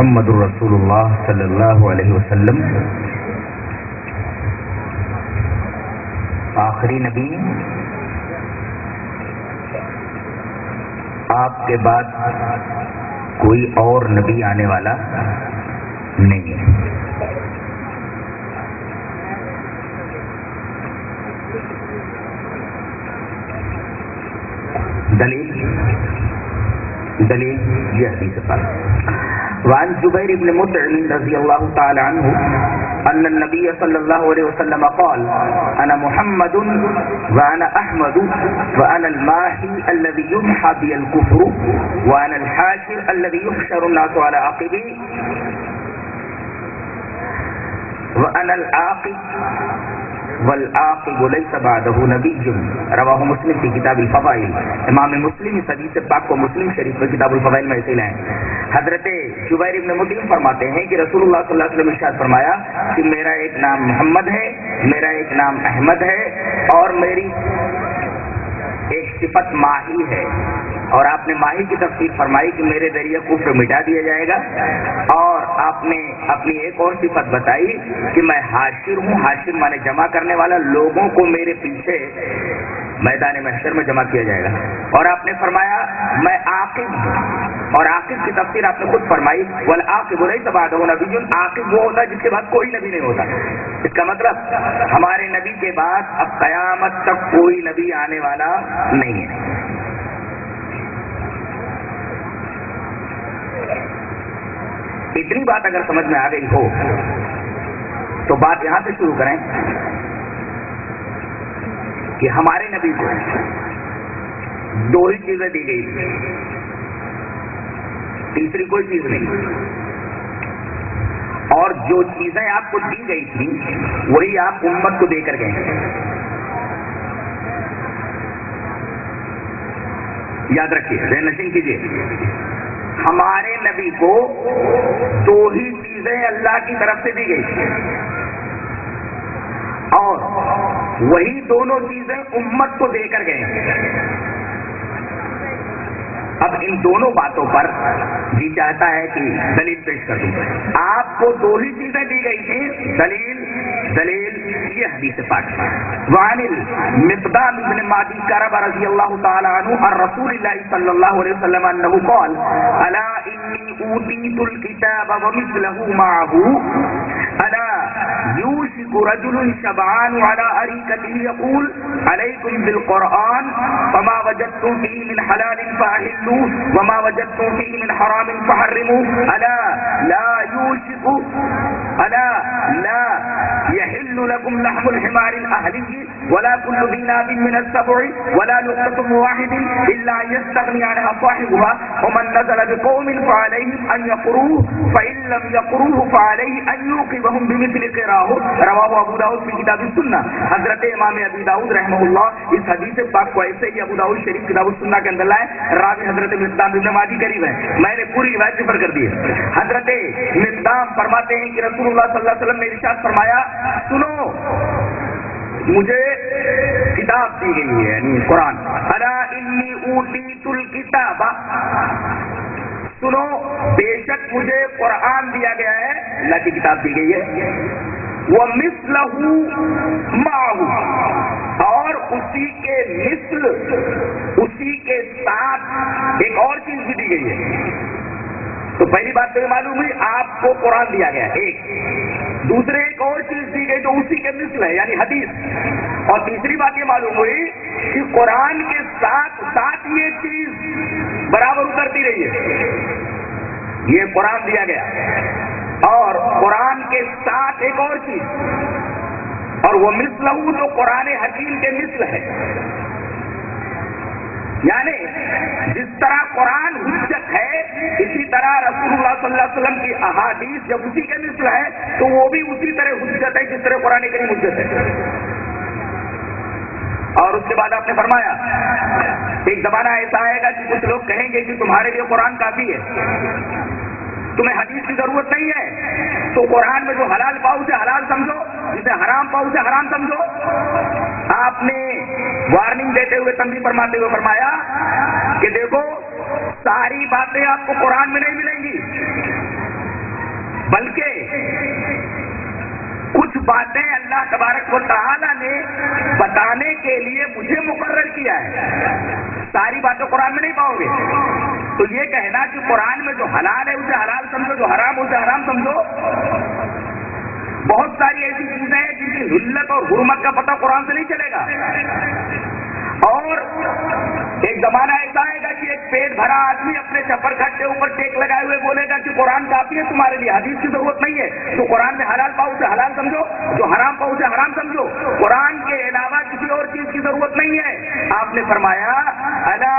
محمد رسول اللہ صلی اللہ علیہ وسلم آخری نبی، آپ کے بعد کوئی اور نبی آنے والا نہیں ہے۔ دلیل یہ حدیث پاک وعن جبیر بن مطعم رضی اللہ تعالی عنہ ان النبی صلی اللہ علیہ وسلم قال انا محمد وانا احمد وانا الماحی الذي يمحى بي الكفر وانا الحاشر الذي يحشر الناس على عقبي وانا العاقب والعاقب ليس بعده نبی رواہ مسلم فی کتاب الفضائل۔ امام مسلم اس حدیث پاک کو مسلم شریف میں کتاب الفضائل میں ایسے لائیں۔ حضرت جبیر بن مطعم فرماتے ہیں کہ رسول اللہ صلی اللہ علیہ وسلم نے ارشاد فرمایا کہ میرا ایک نام محمد ہے، میرا ایک نام احمد ہے، اور میری ایک صفت ماہی ہے، اور آپ نے ماہی کی تفسیر فرمائی کہ میرے ذریعے کفر مٹا دیا جائے گا، اور آپ نے اپنی ایک اور صفت بتائی کہ میں حاشر ہوں۔ حاشر مانے جمع کرنے والا، لوگوں کو میرے پیچھے میدان محشر میں جمع کیا جائے گا۔ اور آپ نے فرمایا میں عاقب ہوں، اور عاقب کی تفسیر آپ نے خود فرمائی والعاقب لیس بعدہ نبی، عاقب وہ ہوتا ہے جس کے بعد کوئی نبی نہیں ہوتا۔ اس کا مطلب ہمارے نبی کے بعد اب قیامت تک کوئی نبی آنے والا نہیں ہے۔ اتنی بات اگر سمجھ میں آ گئی ہو تو بات یہاں سے شروع کریں کہ ہمارے نبی کو دو ہی چیزیں دی گئی تھی، تیسری کوئی چیز نہیں، اور جو چیزیں آپ کو دی گئی تھی وہی آپ امت کو دے کر گئے۔ یاد رکھیے، ذہن نشین کیجیے، ہمارے نبی کو دو ہی چیزیں اللہ کی طرف سے دی گئی، اور وہی دونوں چیزیں امت کو دے کر گئے۔ اب ان دونوں باتوں پر جی چاہتا ہے کہ دلیل پیش کر دوں۔ آپ کو دو ہی چیزیں دی گئی تھی، دلیل یہ حدیث پاک وعن المقدام بن معدی کرب رضی اللہ تعالی عنہ عن رسول اللہ صلی اللہ علیہ وسلم انه قال الا انی اوتیت الكتاب ومثله معه الا يوشك رجل شبعان على اريكته يقول عليكم بالقرآن فما وجدتم فيه من حلال فأحلوا وما وجدتم فيه من حرام فحرموا الا لا يوشك الا لا يحل لكم لحم الحمار الأهلي ولا كل ذي ناب من السبع ولا لقطة واحد إلا يستغني عنها صاحبها ومن نزل بقوم فعليهم أن يقروه فإن لم يقروه فعليه أن يوقبهم بمثل قراه رواه ابو داؤد في كتاب السنة۔ حضرت امام ابی داؤد رحمہ اللہ اس حدیث پاک کو ایسے ہی ابو داؤد شریف کتاب السنہ کے اندر لائے، راوی حضرت مقدام بن معدی قریب ہے، میں نے پوری روایت ذکر کر دی ہے۔ حضرت مقدام فرماتے ہیں کہ رسول اللہ صلی اللہ علیہ وسلم نے ارشاد فرمایا سنو، مجھے کتاب دی گئی ہے یعنی قرآن، الا انی اوتیت الکتاب، سنو بے شک مجھے قرآن دیا گیا ہے، اللہ کی کتاب دی گئی ہے، وَمِثْلَهُ مَعَهُ، اور اسی کے مثل، اسی کے ساتھ ایک اور چیز بھی دی گئی ہے۔ تو پہلی بات تو یہ معلوم ہوئی آپ کو قرآن دیا گیا ہے، ایک دوسرے ایک اور چیز دی گئی جو اسی کے مثل ہے یعنی حدیث، اور تیسری بات یہ معلوم ہوئی کہ قرآن کے ساتھ ساتھ یہ چیز برابر اترتی رہی ہے۔ یہ قرآن دیا گیا اور قرآن کے ساتھ ایک اور چیز، اور وہ مثلہ جو قرآن حکیم کے مثل ہے، یعنی جس طرح قرآن حجت ہے اسی طرح رسول اللہ صلی اللہ علیہ وسلم کی احادیث جب اسی کے مثل ہے تو وہ بھی اسی طرح حجت ہے جس طرح قرآن کریم حجت ہے۔ اور اس کے بعد آپ نے فرمایا ایک زمانہ ایسا آئے گا کہ کچھ لوگ کہیں گے کہ تمہارے لیے قرآن کافی ہے، تمہیں حدیث کی ضرورت نہیں ہے، تو قرآن میں جو حلال پاؤ اسے حلال سمجھو، جسے حرام پاؤ اسے حرام سمجھو۔ آپ نے وارننگ دیتے ہوئے، تنبیہ فرماتے ہوئے فرمایا کہ دیکھو ساری باتیں آپ کو قرآن میں نہیں ملیں گی، باتیں اللہ تبارک و تعالیٰ نے بتانے کے لیے مجھے مقرر کیا ہے، ساری باتیں قرآن میں نہیں پاؤ گے. تو یہ کہنا کہ قرآن میں جو حلال ہے اسے حلال سمجھو، جو حرام ہے اسے حرام سمجھو، بہت ساری ایسی چیزیں ہیں جن کی حلت اور حرمت کا پتہ قرآن سے نہیں چلے گا. اور ایک زمانہ ایسا آئے گا کہ ایک پیٹ بھرا آدمی اپنے چپر کھٹ کے اوپر ٹیک لگائے ہوئے بولے گا کہ قرآن کافی ہے تمہارے لیے، حدیث کی ضرورت نہیں ہے. تو قرآن میں حلال پاؤ اسے حلال سمجھو، جو حرام پاؤ اسے حرام سمجھو، قرآن کے علاوہ کسی اور چیز کی ضرورت نہیں ہے. آپ نے فرمایا الا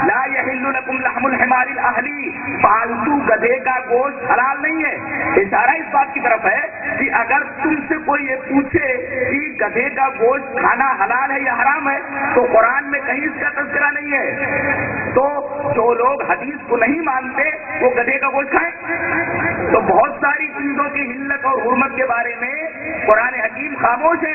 لا یحل لکم لحم الحمار الاہلی، پالتو گدھے کا گوشت حلال نہیں ہے. اشارہ اس بات کی طرف ہے کہ اگر تم سے کوئی یہ پوچھے کہ گدھے کا گوشت کھانا حلال ہے یا حرام ہے تو قرآن میں کہیں اس کا تذکرہ نہیں ہے. تو جو لوگ حدیث کو نہیں مانتے وہ گدھے کا گوشت کھائیں. تو بہت ساری چیزوں کی حلت اور حرمت کے بارے میں قرآن حکیم خاموش ہے.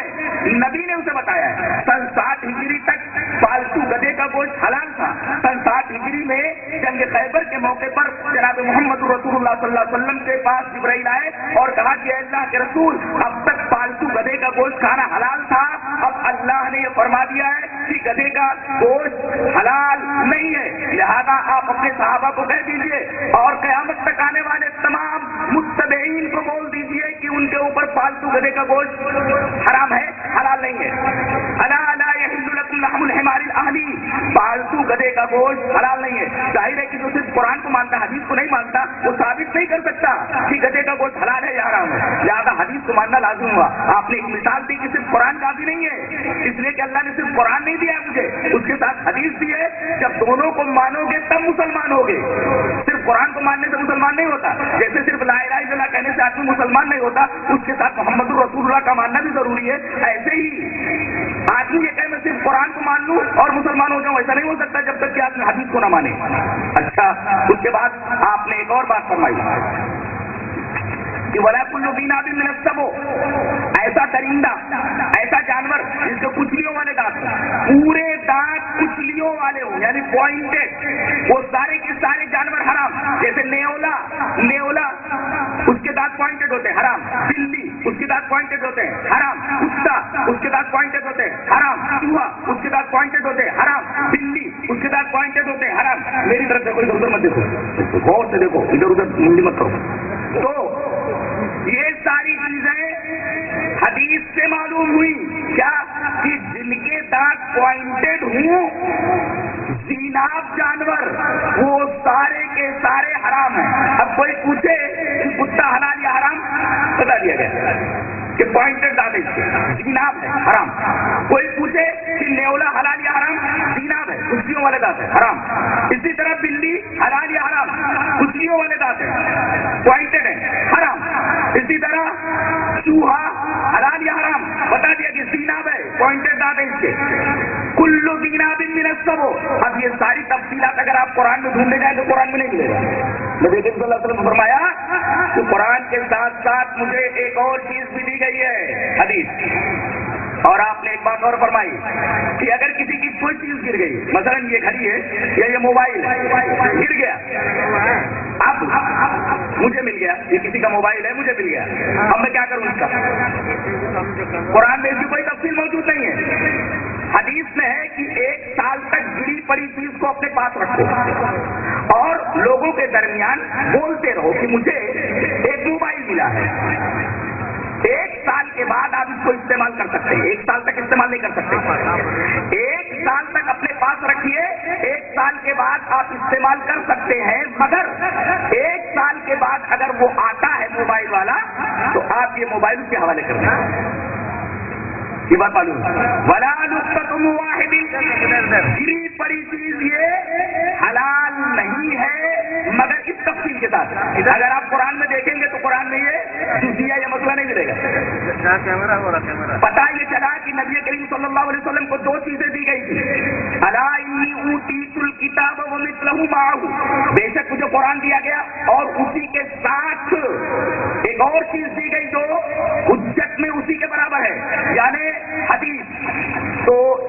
نبی نے اسے بتایا ہے. سن 7 ہجری تک پالتو گدھے کا گوشت حلال تھا. سن 7 ہجری میں جنگ خیبر کے موقع پر جناب محمد رسول اللہ صلی اللہ علیہ وسلم کے پاس جبرائیل آئے اور کہا کہ اے اللہ کے رسول، اب تک پالتو گدھے کا گوشت کھانا حلال تھا، اب اللہ نے یہ فرما دیا ہے کہ گدھے کا گوشت حلال نہیں ہے، لہذا آپ اپنے صحابہ کو کہہ دیجئے اور قیامت تک آنے والے تمام متبعین کو بول دیجئے کہ ان کے اوپر پالتو گدھے کا گوشت حرام ہے، حلال نہیں ہے. الا لا یحل لکم لحم الحمار الاہلی، پالتو گدھے کا گوشت حلال نہیں ہے. ظاہر ہے کہ جو صرف قرآن کو مانتا حدیث کو نہیں مانتا وہ ثابت نہیں کر سکتا کہ گدھے کا گوشت حلال ہے یا حرام ہے، لہذا حدیث کو ماننا لازم ہوا. آپ نے ایک مثال دی کہ صرف قرآن کافی نہیں ہے، اس لیے کہ اللہ نے صرف قرآن نہیں دیا مجھے، اس کے ساتھ حدیث دی ہے. جب دونوں کو مانو گے تب مسلمان ہوگے. صرف قرآن کو ماننے سے مسلمان نہیں ہوتا، جیسے صرف لا الہ الا اللہ کہنے سے آدمی مسلمان نہیں ہوتا، اس کے ساتھ محمد رسول اللہ کا ماننا بھی ضروری ہے. ایسے ہی آدمی یہ کہ میں صرف قرآن کو مان لوں اور مسلمان ہو جاؤں، ایسا نہیں ہو سکتا جب تک کہ آدمی حدیث کو نہ مانے. اچھا، اس کے بعد آپ نے ایک اور بات فرمائی کہ ولا کل ذی ناب من السبع، ایسا درندہ، ایسا جانور جس کے کچلیوں والے دانت پورے دانت کچلیوں والے ہوں یعنی پوائنٹڈ، وہ سارے کے سارے جانور حرام. جیسے نیولا اس کے دانت پوائنٹڈ ہوتے ہیں حرام، بلی اس کے دانت پوائنٹڈ ہوتے ہیں حرام، کتا اس کے دانت پوائنٹڈ ہوتے ہیں حرام، چوہا اس کے دانت پوائنٹڈ ہوتے ہیں حرام، بلی اس کے دانت پوائنٹڈ ہوتے ہیں حرام. میری طرف سے کوئی ادھر مت دیکھو، غور سے دیکھو، ادھر ادھر منڈی مت کرو. تو یہ ساری چیزیں حدیث سے معلوم ہوئی کیا کہ جن کے دانت پوائنٹڈ ہوں زیناب جانور وہ سارے کے سارے حرام ہیں. اب کوئی پوچھے کہ کتا حلال یا حرام، بتا دیا گیا کہ پوائنٹڈ دانت ہے زیناب ہے حرام. کوئی پوچھے کہ نیولا حلال یا حرام، زیناب ہے کچلیوں والے دانت ہے حرام. اسی طرح بلی حلال یا حرام، کچلیوں والے دانت ہے پوائنٹڈ ہے حرام. اسی طرح چوہا حلال یا حرام، بتا دیا کہ زیناب ہے پوائنٹڈ دانت ہے اس کے. کلو زیناب من السبع. اب یہ ساری تفصیلات اگر آپ قرآن میں ڈھونڈنے جائیں تو قرآن میں نہیں ملے گا. نبی کریم صلی اللہ علیہ وسلم نے فرمایا کہ قرآن کے ساتھ ساتھ مجھے ایک اور چیز بھی دی گئی ہے، حدیث. اور آپ نے ایک بات اور فرمائی کہ اگر کسی کی کوئی چیز گر گئی، مثلا یہ گھڑی ہے یا یہ موبائل گر گیا، اب مجھے مل گیا، یہ کسی کا موبائل ہے مجھے مل گیا، اب میں کیا کروں اس کا؟ قرآن میں اس کی کوئی تفصیل موجود نہیں ہے. حدیث میں ہے کہ 1 سال تک گری پڑی چیز کو اپنے پاس رکھو اور لوگوں کے درمیان بولتے رہو کہ مجھے ایک موبائل ملا ہے. 1 سال کے بعد آپ اس کو استعمال کر سکتے ہیں، 1 سال تک استعمال نہیں کر سکتے. 1 سال تک اپنے پاس رکھیے، 1 سال کے بعد آپ استعمال کر سکتے ہیں، مگر 1 سال کے بعد اگر وہ آتا ہے موبائل والا تو آپ یہ موبائل اس کے حوالے کر دیں. یہ بات معلوم ہے. ولا نقطۃ واحد، گری پڑی چیز یہ حلال نہیں ہے مگر اس تفصیل کے ساتھ. اگر آپ قرآن میں دیکھیں گے تو قرآن میں یہ جزیہ یا مسئلہ نہیں ملے گا. پتہ یہ چلا کہ نبی کریم صلی اللہ علیہ وسلم کو 2 چیزیں دی گئی تھی. الا انی اوتیت الکتاب ومثلہ معہ، بے شک مجھے قرآن دیا گیا اور اسی کے ساتھ ایک اور چیز دی گئی جو حجت میں اسی کے برابر ہے، یعنی حدیث. تو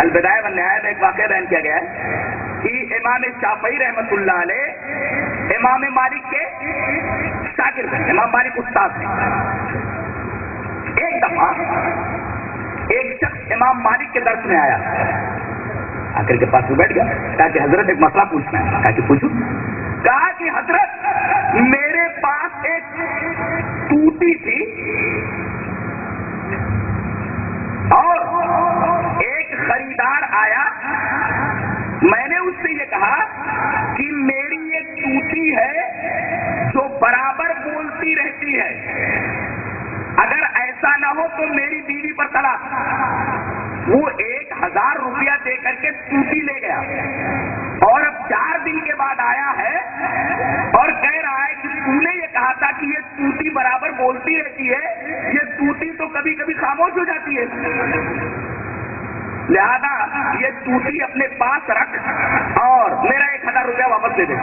البدایہ والنہایہ میں ایک واقعہ بیان کیا گیا ہے کہ امام شافعی رحمۃ اللہ علیہ امام مالک کے شاگرد ہیں، امام مالک استاد ہیں۔ ایک دفعہ ایک شخص امام مالک کے درس میں آیا، آ کر کے پاس میں بیٹھ گیا، کہا کہ حضرت ایک مسئلہ پوچھنا ہے۔ کہا کہ پوچھو۔ کہا کہ حضرت میرے پاس ایک ٹوٹی تھی اور ایک خریدار آیا، میں نے اس سے یہ کہا کہ میری ایک ٹوٹی ہے جو برابر بولتی رہتی ہے، اگر ایسا نہ ہو تو میری بیوی پر طلاق۔ وہ 1000 روپیہ دے کر کے ٹوٹی لے گیا اور اب 4 دن کے بعد آیا ہے اور کہہ رہا ہے کہ تو نے یہ کہا تھا کہ یہ ٹوٹی برابر بولتی رہتی ہے، یہ ٹوٹی تو کبھی کبھی خاموش ہو جاتی ہے، لہذا یہ ٹوٹی اپنے پاس رکھ اور میرا 1000 روپیہ واپس دے دے۔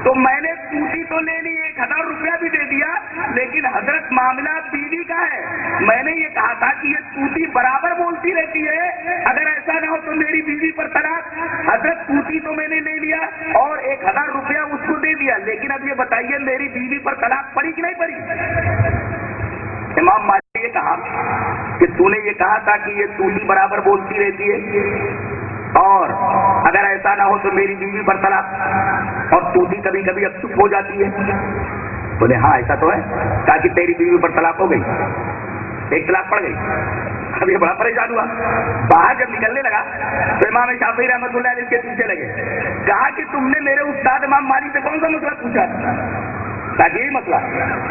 تو میں نے ٹوٹی تو لے لی، 1000 روپیہ بھی دے دیا، لیکن حضرت معاملہ بیوی کا ہے، میں نے یہ کہا تھا کہ یہ ٹوٹی برابر بولتی رہتی ہے، اگر ایسا نہ ہو تو میری بیوی پر طلاق۔ حضرت ٹوٹی تو میں نے لے لیا اور 1000 روپیہ اس کو دے دیا، لیکن اب یہ بتائیے میری بیوی پر طلاق پڑی کہ نہیں پڑی؟ امام مالک نے یہ کہا کہ تو نے یہ کہا تھا کہ یہ ٹوٹی برابر بولتی رہتی ہے اور اگر ایسا نہ ہو تو میری بیوی پر طلاق، اور ٹوٹی کبھی کبھی اب چپ ہو جاتی ہے۔ بولے ہاں ایسا تو ہے۔ کہا کہ تیری بیوی پر طلاق ہو گئی، ایک طلاق پڑ گئی۔ اب یہ بڑا پریشان ہوا، باہر جب نکلنے لگا تو امام شافعی رحمۃ اللہ علیہ اس کے پیچھے لگے، کہا کہ تم نے میرے استاد امام مالک سے کون سا مسئلہ پوچھا؟ تاکہ یہی مسئلہ،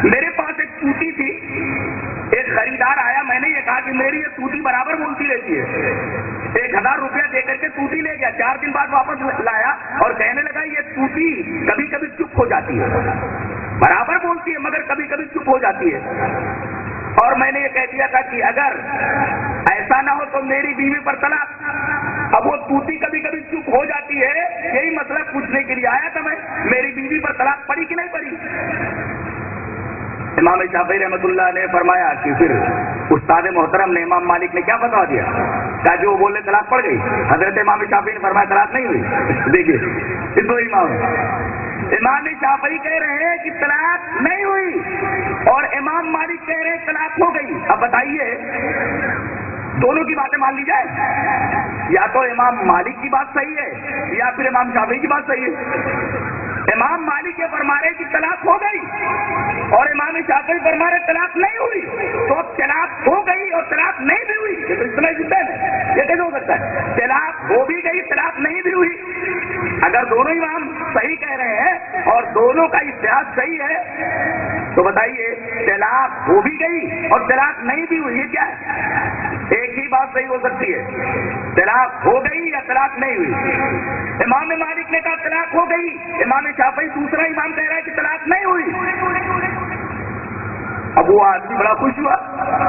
میرے پاس ایک ٹوٹی تھی، ایک خریدار آیا، میں نے یہ کہا کہ میری یہ ٹوٹی برابر بولتی رہتی ہے، 1000 روپیہ دے کر کے ٹوٹی لے گیا، 4 دن بعد واپس لایا اور کہنے لگا یہ ٹوٹی کبھی کبھی چپ ہو جاتی ہے، برابر بولتی ہے مگر کبھی کبھی چپ ہو جاتی ہے، اور میں نے یہ کہہ دیا تھا کہ اگر ایسا نہ ہو تو میری بیوی پر طلاق۔ اب وہ ٹوٹی کبھی کبھی چپ ہو جاتی ہے، یہی مسئلہ پوچھنے کے لیے آیا تھا میں، میری بیوی پر طلاق پڑی کہ نہیں پڑی؟ امام شافعی رحمۃ اللہ نے فرمایا کہ پھر استاد محترم نے امام مالک نے کیا فتویٰ دیا؟ کہا کہ وہ بولے طلاق پڑ گئی۔ حضرت امام شافعی نے فرمایا طلاق نہیں ہوئی۔ دیکھیے دو امام شافعی کہہ رہے ہیں کہ طلاق نہیں ہوئی اور امام مالک کہہ رہے ہیں طلاق ہو گئی۔ اب بتائیے دونوں کی باتیں مان لی جائے، یا تو امام مالک کی بات صحیح ہے یا پھر امام شافعی کی بات صحیح ہے۔ امام مالک یہ فرما رہے کہ طلاق ہو گئی اور امام شافعی فرما رہے طلاق نہیں ہوئی، تو اب طلاق ہو گئی اور طلاق نہیں بھی ہوئی، یہ تو اس طرح جدا ہے، یہ کیسے ہو سکتا ہے؟ طلاق ہو بھی گئی، طلاق نہیں بھی ہوئی۔ اگر دونوں امام صحیح کہہ رہے ہیں اور دونوں کا اجتہاد صحیح ہے تو بتائیے طلاق ہو بھی گئی اور طلاق نہیں بھی ہوئی، یہ کیا ہے؟ ایک ہی بات صحیح ہو سکتی ہے، طلاق ہو گئی یا طلاق نہیں ہوئی۔ امام مالک نے کہا طلاق ہو گئی، امام شافعی دوسرا امام کہہ رہا ہے کہ طلاق نہیں ہوئی۔ اب وہ آدمی بڑا خوش ہوا،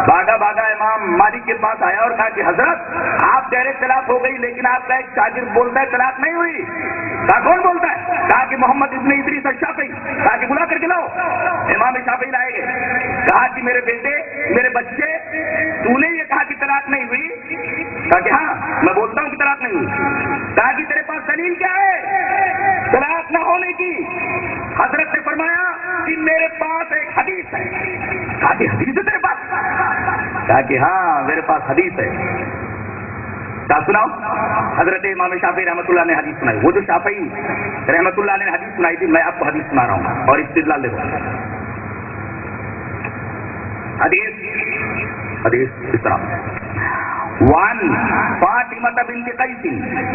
بھاگا بھاگا امام مالک کے پاس آیا اور کہا کہ حضرت آپ کہہ رہے طلاق ہو گئی لیکن آپ کا ایک شاگرد بولتا ہے طلاق نہیں ہوئی۔ کہا کون بولتا ہے؟ کہا کہ محمد ابن ادریس الشافعی۔ کہا کہ بلا کر کے لاؤ۔ امام شافعی لائے گئے، کہا کہ میرے بیٹے میرے بچے تو نے یہ کہا کہ طلاق نہیں ہوئی؟ کہا کہ ہاں میں بولتا ہوں کہ طلاق نہیں ہوئی۔ کہا کہ تیرے پاس دلیل کیا ہے طلاق نہ ہونے کی؟ حضرت نے فرمایا کہ میرے پاس ایک حدیث ہے۔ کہا کہ حدیث ہے تیرے پاس؟ کہا کہ ہاں میرے پاس حدیث ہے۔ کیا سناؤ؟ حضرت امام شافعی رحمۃ اللہ نے حدیث سنائی، وہ جو شافعی رحمۃ اللہ نے حدیث سنائی تھی میں آپ کو حدیث سنا رہا ہوں اور استدلال دے رہا ہوں۔ حدیث اس طرح وعن فاطمة بنت قيس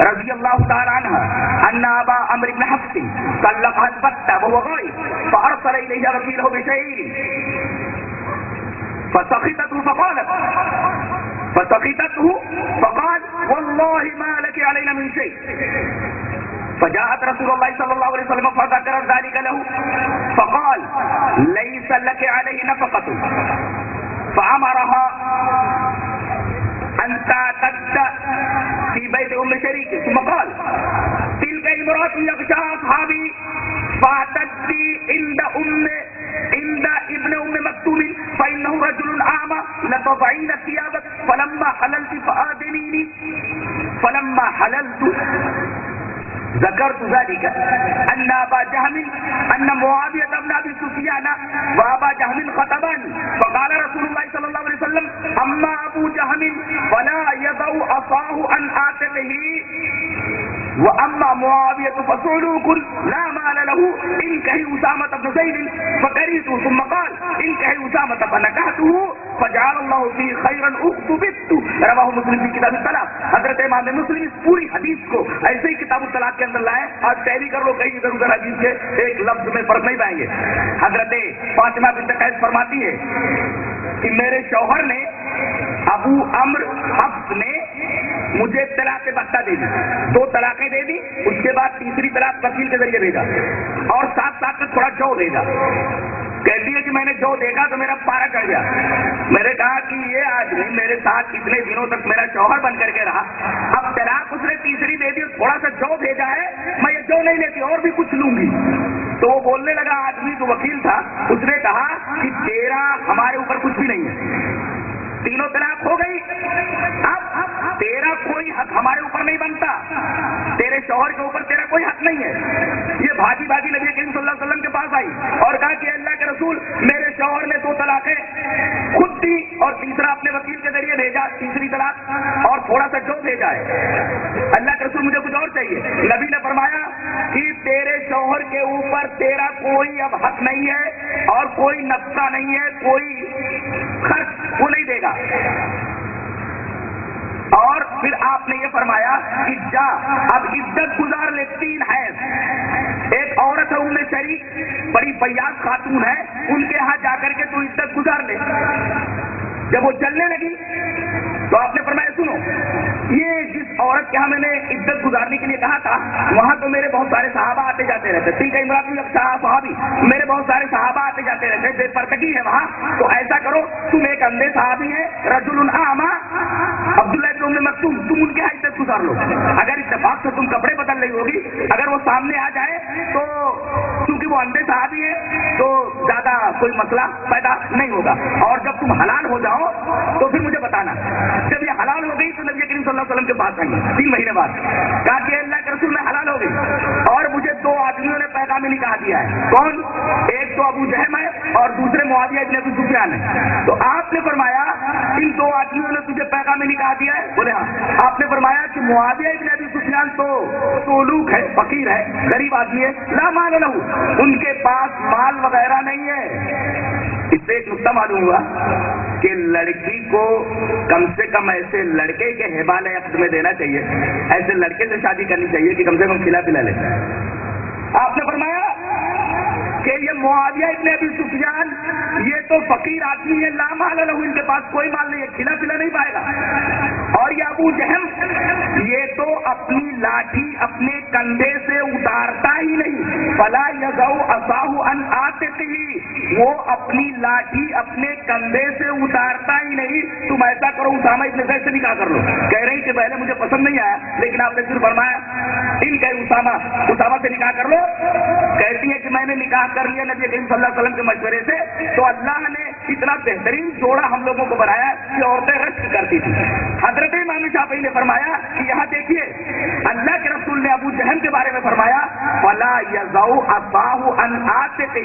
رضي الله تعالى عنها أن أبا عمرو بن حفص طلقها البتة وهو غائب فأرسل إليها وكيله بشيء فسخطته فقال والله ما لك علينا من شيء فجاءت رسول الله صلى الله عليه وسلم فذكرت ذلك له فقال ليس لك عليه نفقة فأمرها أن تعتد في بيت أم شريك ثم قال تلك امرأة يغشاها أصحابي فاعتدي عند ابن أم مكتوم فإنه رجل أعمى لتضعين ثيابك فلما حللت فآذنيني ذلك ان ابا جهم ان معاویہ بن ابی سفیان وابا جهم خطبا فقال رسول الله صلی اللہ علیہ وسلم اما ابو جهم فلا يضع عصاه عن عاتقه واما معاویہ فصعلوک لا مال له ان كره اسامہ بن زید فكرهت ثم قال ان كره اسامہ فنكحته فجعل الله فيه خيرا اخطبت رواہ مسلم کی کتاب الطلاق. حضرت امام مسلم اس پوری حدیث کو ایسے ہی کتاب الطلاق کے اندر لائے. آج تحریر کر لو, کہیں ادھر ادھر حدیث کے ایک لفظ میں فرق نہیں پائیں گے. حضرت فاطمہ بنت قیس فرماتی ہے کہ میرے شوہر نے ابو عمرو حفص نے مجھے طلاق بختہ دے دی, 2 طلاقیں دے دی, اس کے بعد تیسری طلاق وکیل کے ذریعے بھیجا اور ساتھ ساتھ میں تھوڑا جو بھیجا. کہتی ہے کہ میں نے جو دیکھا تو میرا پارا چڑھ گیا. میں نے کہا کہ یہ آدمی میرے ساتھ اتنے دنوں تک میرا شوہر بن کر کے رہا, اب طلاق اس نے تیسری دے دی, تھوڑا سا جو بھیجا ہے, میں یہ جو نہیں لیتی اور بھی کچھ لوں گی. تو وہ بولنے لگا, آدمی جو وکیل تھا اس نے کہا کہ تیرا ہمارے اوپر کچھ بھی نہیں ہے, 3 طلاق ہو گئی, اب تیرا کوئی حق ہمارے اوپر نہیں بنتا, تیرے شوہر کے اوپر تیرا کوئی حق نہیں ہے. یہ بھاگی بھاگی نبی کریم صلی اللہ علیہ وسلم کے پاس آئی اور کہا کہ اللہ کے رسول میرے شوہر نے 2 طلاقیں خود دی اور تیسرا اپنے وکیل کے ذریعے بھیجا, تیسری طلاق اور تھوڑا سا جو بھیجا ہے. اللہ کے رسول مجھے کچھ اور چاہیے. نبی نے فرمایا کہ تیرے شوہر کے اوپر تیرا کوئی اب حق نہیں ہے اور کوئی نفقہ نہیں ہے, کوئی خرچ وہ نہیں دے گا. اور پھر آپ نے یہ فرمایا کہ جا اب عدت گزار لے 3 حیض. ایک عورت ہے ام شریک, بڑی بیاض خاتون ہے, ان کے ہاں جا کر کے تو عدت گزار لے. جب وہ چلنے لگی تو آپ نے فرمایا سنو, یہ جس عورت کے ہاں میں نے عدت گزارنے کے لیے کہا تھا وہاں تو میرے بہت سارے صحابہ آتے جاتے رہتے, ٹھیک ہے عمران صحابی, میرے بہت سارے صحابہ آتے جاتے رہتے, بے پردگی ہے وہاں, تو ایسا کرو تم ایک اندھے صحابی ہے رجل اعمی عبداللہ ابن ام مکتوم, تم ان کے ہاں عدت گزار لو. اگر اتفاق سے تم کپڑے بدل رہی ہوگی, اگر وہ سامنے آ جائے تو چونکہ وہ اندھے صحابی ہے تو زیادہ کوئی مسئلہ پیدا نہیں ہوگا, اور جب تم حلال ہو جاؤ تو پھر مجھے بتانا. جب یہ حلال ہو گئی تو نبی کریم صلی اللہ علیہ وسلم کے پاس آئیں گے 3 مہینے بعد, کہا کہ اللہ کے رسول میں حلال ہو گئی اور مجھے 2 آدمیوں نے پیغام نکاح دیا ہے. کون؟ ایک تو ابو جہم ہے اور دوسرے معاویہ ابن ابی سفیان ہے. تو آپ نے فرمایا ان 2 آدمیوں نے تجھے پیغام نکاح دیا ہے؟ بولے ہاں. آپ نے فرمایا کہ معاویہ ابن ابی سفیان تو سولوک ہے, فقیر ہے, غریب آدمی ہے, لا مال لہ, ان کے پاس مال وغیرہ نہیں ہے. اس سے ایک نقطہ معلوم ہوا کہ لڑکی کو کم سے کم ایسے لڑکے کے حوالے عقد میں دینا چاہیے, ایسے لڑکے سے شادی کرنی چاہیے کہ کم سے کم کھلا پلا لے. آپ نے فرمایا کہ یہ معاویہ ابن ابی سفیان یہ تو فقیر آدمی ہے, لا مال لہ, ان کے پاس کوئی مال نہیں ہے, کھلا پلا نہیں پائے گا. اور یہ ابو جہم یہ تو اپنی لاٹھی اپنے کندھے سے اتارتا ہی نہیں, فلا یضع عصاہ عن عاتقہ, وہ اپنی لاٹھی اپنے کندھے سے اتارتا ہی نہیں. تم ایسا کرو اسامہ ابن زید سے نکاح کر لو. کہہ رہی کہ پہلے مجھے پسند نہیں آیا لیکن آپ نے پھر فرمایا ان کہ اسامہ سے نکاح کر لو. کہتی ہے کہ میں نے نکاح کر لیا نبی کریم صلی اللہ علیہ وسلم کے مشورے سے, تو اللہ نے اتنا بہترین جوڑا ہم لوگوں کو بنایا کہ عورتیں رشک کرتی تھی. حضرت امام شافعی نے فرمایا کہ یہاں دیکھیے اللہ کے رسول نے ابو جہل کے بارے میں فرمایا فلا یضع عصاہ عن عاتقہ,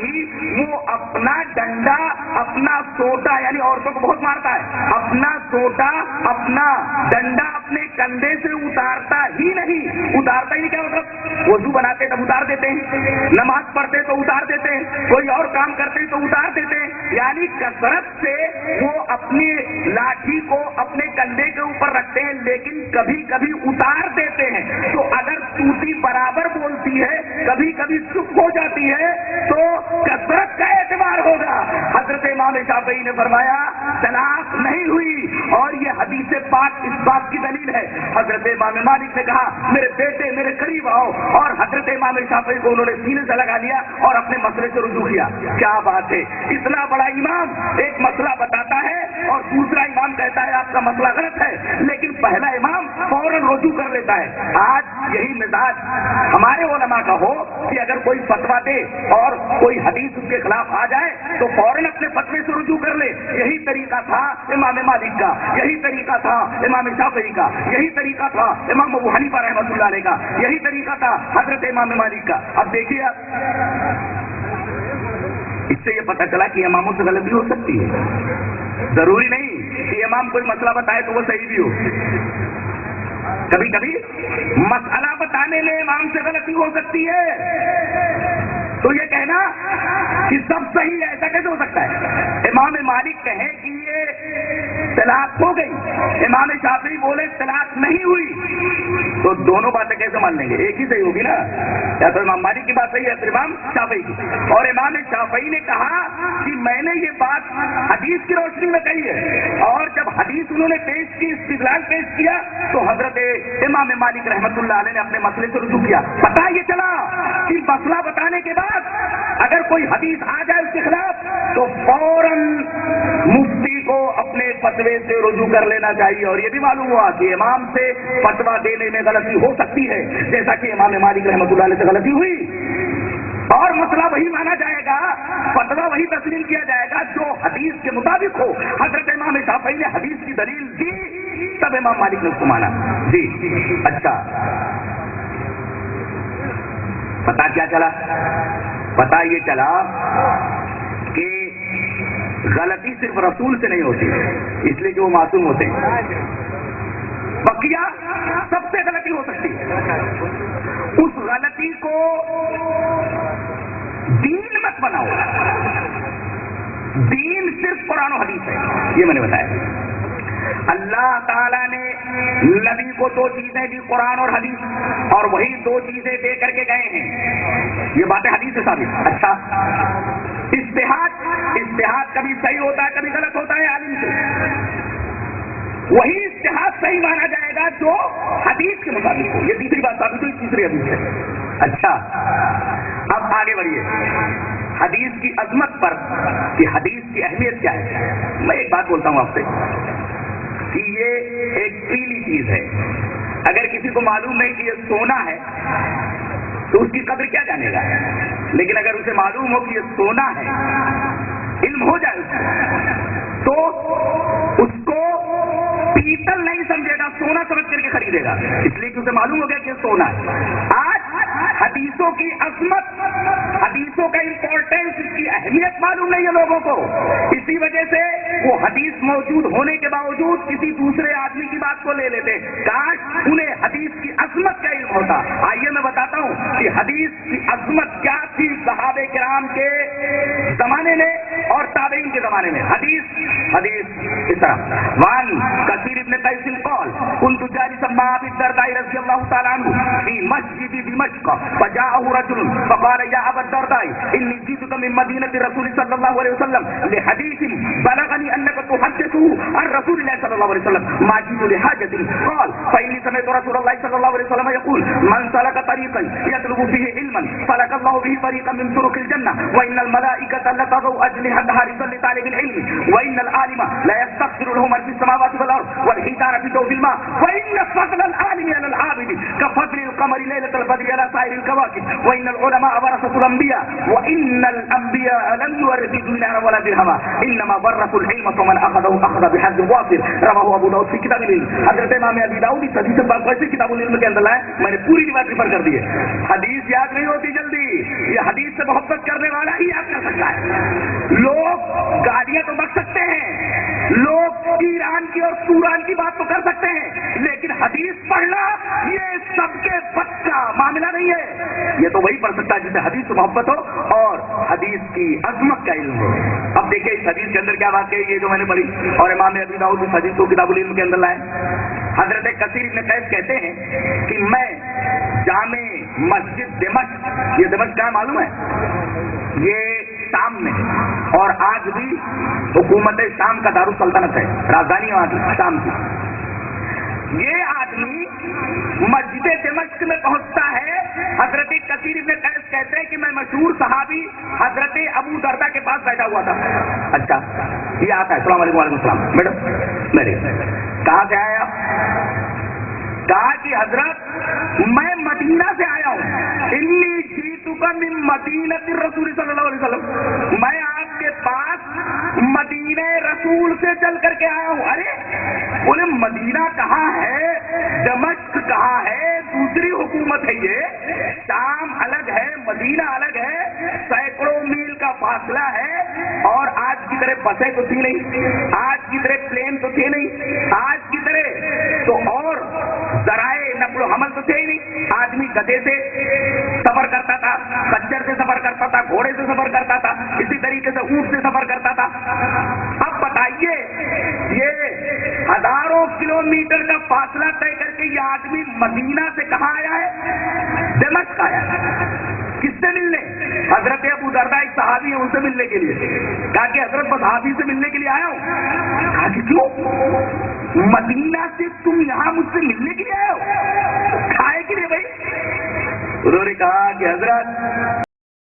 وہ اپنا ڈنڈا اپنا سوٹا, یعنی عورتوں کو بہت مارتا ہے, اپنا سوٹا اپنا ڈنڈا اپنے کندھے سے اتارتا ہی نہیں. اتارتا ہی نہیں کیا مطلب؟ وضو بناتے تب اتار دیتے ہیں, نماز پڑھتے تو اتار دیتے ہیں, کوئی اور کام کرتے تو اتار دیتے ہیں, یعنی کثرت سے وہ اپنی لاٹھی کو اپنے کندھے کے اوپر رکھتے ہیں لیکن کبھی کبھی اتار دیتے ہیں. تو اگر توتی برابر بولتی ہے کبھی کبھی چپ ہو جاتی ہے تو کثرت کا اعتبار ہوگا. حضرت امام شافعی نے فرمایا طلاق نہیں ہوئی, اور یہ حدیث پاک اس بات کی دلیل ہے. حضرت امام مالک نے کہا میرے بیٹے میرے قریب آؤ, اور حضرت امام شافعی کو انہوں نے سینے سے لگا لیا اور اپنے مسئلے سے رجوع کیا. کیا بات ہے, اتنا بڑا امام ایک مسئلہ بتاتا ہے اور دوسرا امام کہتا ہے آپ کا مسئلہ غلط ہے, لیکن پہلا امام فوراً رجوع کر لیتا ہے. آج یہی مزاج ہمارے علماء کا ہو کہ اگر کوئی فتویٰ دے اور کوئی حدیث اس کے خلاف آ جائے تو فوراً اپنے فتوے فتوے سے رجوع کر لے. یہی طریقہ تھا امام مالک کا, یہی طریقہ تھا امام شافعی کا, یہی طریقہ تھا امام ابو حنیفہ رحمۃ اللہ علیہ کا, یہی طریقہ تھا حضرت امام مالک کا. اب دیکھیے آپ, اس سے یہ پتہ چلا کہ اماموں سے غلطی ہو سکتی ہے. ضروری نہیں کہ امام کوئی مسئلہ بتائے تو وہ صحیح بھی ہو. کبھی کبھی مسئلہ بتانے میں امام سے غلطی ہو سکتی ہے. تو یہ کہنا کہ سب صحیح ہے, ایسا کیسے ہو سکتا ہے؟ امام مالک کہیں کہ یہ طلاق ہو گئی, امام شافعی بولے طلاق نہیں ہوئی, تو دونوں باتیں کیسے مان لیں گے؟ ایک ہی صحیح ہوگی نا, یا تو امام مالک کی بات صحیح ہے پھر امام شافعی کی. اور امام شافعی نے کہا کہ میں نے یہ بات حدیث کی روشنی میں کہی ہے, اور جب حدیث انہوں نے پیش کی, استدلال پیش کیا, تو حضرت امام مالک رحمۃ اللہ علیہ نے اپنے مسئلے سے رجوع کیا. پتہ یہ چلا کہ مسئلہ بتانے کے بعد اگر کوئی حدیث آ جائے اس کے خلاف تو فوراً مفتی کو اپنے فتوے سے رجوع کر لینا چاہیے. اور یہ بھی معلوم ہوا کہ امام سے فتویٰ دینے میں غلطی ہو سکتی ہے, جیسا کہ امام مالک رحمۃ اللہ علیہ سے غلطی ہوئی, اور مسئلہ وہی مانا جائے گا, فتویٰ وہی تسلیم کیا جائے گا جو حدیث کے مطابق ہو. حضرت امام شافعی نے حدیث کی دلیل دی, تب امام مالک نے اس کو مانا. جی اچھا, پتا کیا چلا؟ پتا یہ چلا کہ غلطی صرف رسول سے نہیں ہوتی, اس لیے کہ وہ معصوم ہوتے ہیں. بقیہ سب سے غلطی ہو سکتی ہے. اس غلطی کو دین مت بناؤ. دین صرف قرآن و حدیث ہے, یہ میں نے بتایا. اللہ تعالیٰ نے نبی کو 2 چیزیں دی, قرآن اور حدیث, اور وہی 2 چیزیں دے کر کے گئے ہیں. یہ باتیں حدیث سے ثابت. اچھا, اجتہاد کبھی صحیح ہوتا ہے, کبھی غلط ہوتا ہے عالم سے. وہی اجتہاد صحیح مانا جائے گا جو حدیث کے مطابق ہو. یہ تیسری بات ثابت ہوئی, تیسری حدیث ہے. اچھا, اب آگے بڑھیے حدیث کی عظمت پر کہ حدیث کی اہمیت کیا ہے. میں ایک بات بولتا ہوں آپ سے کہ یہ ایک پیلی چیز ہے. اگر کسی کو معلوم نہیں کہ یہ سونا ہے تو اس کی قدر کیا جانے گا, لیکن اگر اسے معلوم ہو کہ یہ سونا ہے, علم ہو جائے اس کو, تو اس کو پیتل نہیں سمجھے گا, سونا سمجھ کر کے خریدے گا, اس لیے کہ اسے معلوم ہو گیا کہ یہ سونا ہے. آج حدیثوں کی عظمت, حدیثوں کا امپورٹینس, اس کی اہمیت معلوم نہیں ہے لوگوں کو. اسی وجہ سے وہ حدیث موجود ہونے کے باوجود کسی دوسرے آدمی کی بات کو لے لیتے. کاش انہیں حدیث کی عظمت کا علم ہوتا. آئیے میں بتاتا ہوں کہ حدیث کی عظمت کیا تھی صحابہ کرام کے زمانے میں اور تابعین کے زمانے میں. حدیث اس طرح وان کثیر ابن قیس قال كنت جالسا مع ابي الدرداء رضي الله تعالى عنه في مسجد دمشق فجاءه رجل فقال يا ابا الدرداء اني جئتك من مدينه رسول صلى الله عليه وسلم لحديث بلغني انك تحدثه عن رسول الله صلى الله عليه وسلم ما جئت لحاجه. قال فاني سمعت رسول الله صلى الله عليه وسلم يقول من سلك طريقا يطلب فيه علما سلك الله به طريقا من طرق الجنه وان الملائكه لتضع اجنحتها لطلب طالب العلم وان العالم لا يستغفر له من في السماوات والارض والحيتان في جوف الماء وان فضل العالم على العابد كفضل القمر ليله البدر على سائر الكواكب وان العلماء ورثه الانبياء وان الانبياء لم يورثوا دينارا ولا درهما انما ورثوا العلم فمن اخذه اخذ بحظ وافر. رواه ابو داؤد في کتاب العلم. حضرت امام ابی داؤد اس حدیث سے ویسے کتاب العلم کے اندر لائے, میں نے پوری روایت ریفر کر دی ہے. حدیث یاد نہیں ہوتی جلدی, یہ حدیث سے محبت کرنے والا ہی یاد کر سکتا ہے. لوگ گاڑیاں تو بک سکتے ہیں, لوگ ایران کی اور سوران کی بات تو کر سکتے ہیں, لیکن حدیث پڑھنا یہ سب کے بس کا معاملہ نہیں ہے. یہ تو وہی پڑھ سکتا ہے جسے حدیث سے محبت ہو اور حدیث کی عظمت کا علم ہو. اب دیکھیں اس حدیث کے اندر کیا بات ہے, یہ جو میں نے پڑھی اور امام ابی داؤد اس حدیث کو کتاب العلم کے اندر لائے. حضرت کثیر ابن قیس کہتے ہیں کہ میں جامع مسجد دمشق, یہ دمشق کہاں معلوم ہے, یہ شام میں ہے اور آج بھی حکومت شام کا دارالسلطنت ہے, راجدھانی وہاں کی شام کی. یہ آدمی مسجد دمشق میں پہنچتا ہے. حضرت کثیر ابن قیس کہتے ہیں کہ میں مشہور صحابی حضرت ابو دردہ کے پاس بیٹھا ہوا تھا. اچھا, یہ آتا ہے. السلام علیکم. وعلیکم السلام. میڈم میرے کہاں سے آئے آپ؟ کہا کہ حضرت میں مدینہ سے آیا ہوں. انی جئتک من مدینۃ الرسول صلی اللہ علیہ وسلم, میں آپ کے پاس مدینہ رسول سے چل کر کے آیا ہوں. ارے بولے مدینہ کہاں ہے, دمشق کہاں ہے, دوسری حکومت ہے یہ, شام الگ ہے, مدینہ الگ ہے, سینکڑوں میل کا فاصلہ ہے. اور آج کی طرح بسیں تو تھی نہیں, آج کی طرح پلین تو تھے نہیں, آج کی طرح تو اور ذرائع نقل و حمل تو تھے ہی نہیں. آدمی گدھے سے سفر کرتا تھا, خچر سے سفر کرتا تھا, گھوڑے سے سفر کرتا تھا, اسی طریقے سے اونٹ سے سفر کرتا تھا. اب بتائیے یہ ہزاروں کلومیٹر کا فاصلہ طے کر کے یہ آدمی مدینہ سے کہاں آیا ہے, دمشق آیا ہے. کس سے ملنے؟ حضرت ابو درداء ایک صحابی ہیں, ان سے ملنے کے لیے. کہا کہ حضرت بس آپ ہی سے ملنے کے لیے آیا ہوں. کہا کہ کیوں؟ مدینہ سے تم یہاں مجھ سے ملنے کے لیے آئے ہو, کھائے کے لیے بھائی؟ انہوں نے کہا کہ حضرت